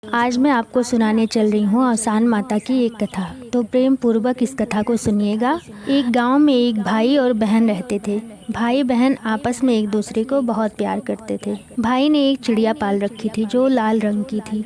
आज मैं आपको सुनाने चल रही हूँ औसान माता की एक कथा। तो प्रेम पूर्वक इस कथा को सुनिएगा। एक गांव में एक भाई और बहन रहते थे। भाई बहन आपस में एक दूसरे को बहुत प्यार करते थे। भाई ने एक चिड़िया पाल रखी थी जो लाल रंग की थी।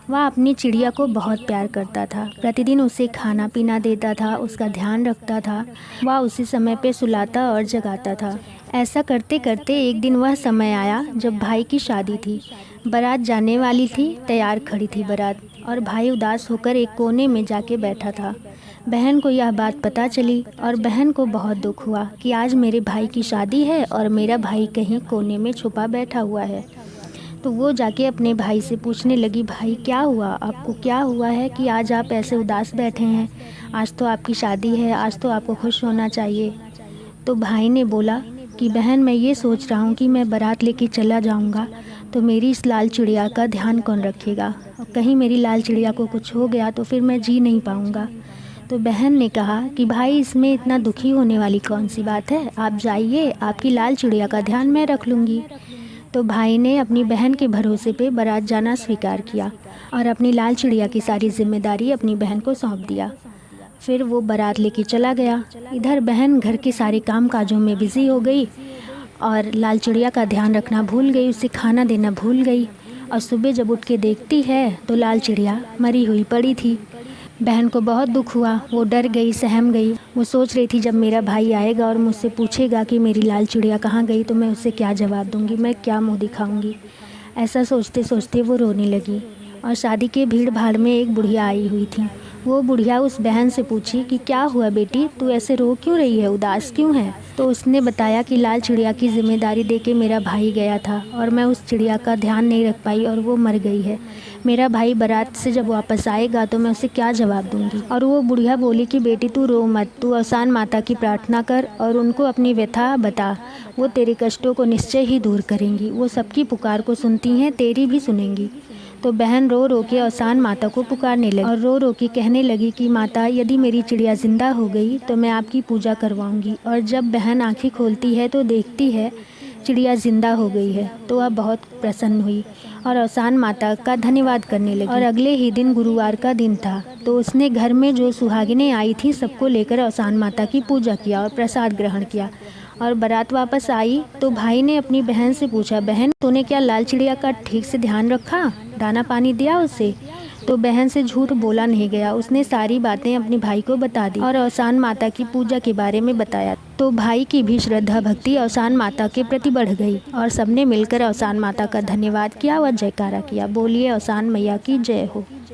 वह अपनी चिड़िया को बहुत प्यार करता था। प्रतिदिन उसे खाना पीना देता था, उसका ध्यान रखता था। वह उसी समय पे सुलाता और जगाता था। ऐसा करते करते एक दिन वह समय आया जब भाई की शादी थी। बारात जाने वाली थी, तैयार खड़ी थी बारात, और भाई उदास होकर एक कोने में जाके बैठा था। बहन को यह बात पता चली और बहन को बहुत दुख हुआ कि आज मेरे भाई की शादी है और मेरा भाई कहीं कोने में छुपा बैठा हुआ है। तो वो जाके अपने भाई से पूछने लगी, भाई क्या हुआ, आपको क्या हुआ है कि आज आप ऐसे उदास बैठे हैं? आज तो आपकी शादी है, आज तो आपको खुश होना चाहिए। तो भाई ने बोला कि बहन, मैं ये सोच रहा हूँ कि मैं बारात लेके चला जाऊँगा तो मेरी इस लाल चिड़िया का ध्यान कौन रखेगा, और कहीं मेरी लाल चिड़िया को कुछ हो गया तो फिर मैं जी नहीं पाऊँगा। तो बहन ने कहा कि भाई, इसमें इतना दुखी होने वाली कौन सी बात है, आप जाइए, आपकी लाल चिड़िया का ध्यान मैं रख लूँगी। तो भाई ने अपनी बहन के भरोसे पे बारात जाना स्वीकार किया और अपनी लाल चिड़िया की सारी जिम्मेदारी अपनी बहन को सौंप दिया। फिर वो बारात लेके चला गया। इधर बहन घर के सारे काम काजों में बिजी हो गई और लाल चिड़िया का ध्यान रखना भूल गई, उसे खाना देना भूल गई। और सुबह जब उठ के देखती है तो लाल चिड़िया मरी हुई पड़ी थी। बहन को बहुत दुख हुआ, वो डर गई, सहम गई। वो सोच रही थी जब मेरा भाई आएगा और मुझसे पूछेगा कि मेरी लाल चिड़िया कहाँ गई तो मैं उसे क्या जवाब दूंगी, मैं क्या मुँह दिखाऊंगी। ऐसा सोचते सोचते वो रोने लगी। और शादी के भीड़ भाड़ में एक बुढ़िया आई हुई थी। वो बुढ़िया उस बहन से पूछी कि क्या हुआ बेटी, तू ऐसे रो क्यों रही है, उदास क्यों है? तो उसने बताया कि लाल चिड़िया की जिम्मेदारी देके मेरा भाई गया था और मैं उस चिड़िया का ध्यान नहीं रख पाई और वो मर गई है। मेरा भाई बारात से जब वापस आएगा तो मैं उसे क्या जवाब दूंगी। और वो बुढ़िया बोली कि बेटी तू रो मत, तू औसान माता की प्रार्थना कर और उनको अपनी व्यथा बता, वो तेरे कष्टों को निश्चय ही दूर करेंगी। वो सबकी पुकार को सुनती हैं, तेरी भी सुनेंगी। तो बहन रो रो के औसान माता को पुकारने लगी और रो रो के कहने लगी कि माता, यदि मेरी चिड़िया जिंदा हो गई तो मैं आपकी पूजा करवाऊंगी। और जब बहन आंखें खोलती है तो देखती है चिड़िया जिंदा हो गई है, तो वह बहुत प्रसन्न हुई और औसान माता का धन्यवाद करने लगी। और अगले ही दिन गुरुवार का दिन था, तो उसने घर में जो सुहागिनें आई थी सबको लेकर औसान माता की पूजा किया और प्रसाद ग्रहण किया। और बारात वापस आई तो भाई ने अपनी बहन से पूछा, बहन तूने क्या लाल चिड़िया का ठीक से ध्यान रखा, दाना पानी दिया उसे? तो बहन से झूठ बोला नहीं गया, उसने सारी बातें अपने भाई को बता दी और औसान माता की पूजा के बारे में बताया। तो भाई की भी श्रद्धा भक्ति औसान माता के प्रति बढ़ गई और सबने मिलकर औसान माता का धन्यवाद किया व जयकारा किया। बोलिए औसान मैया की जय हो।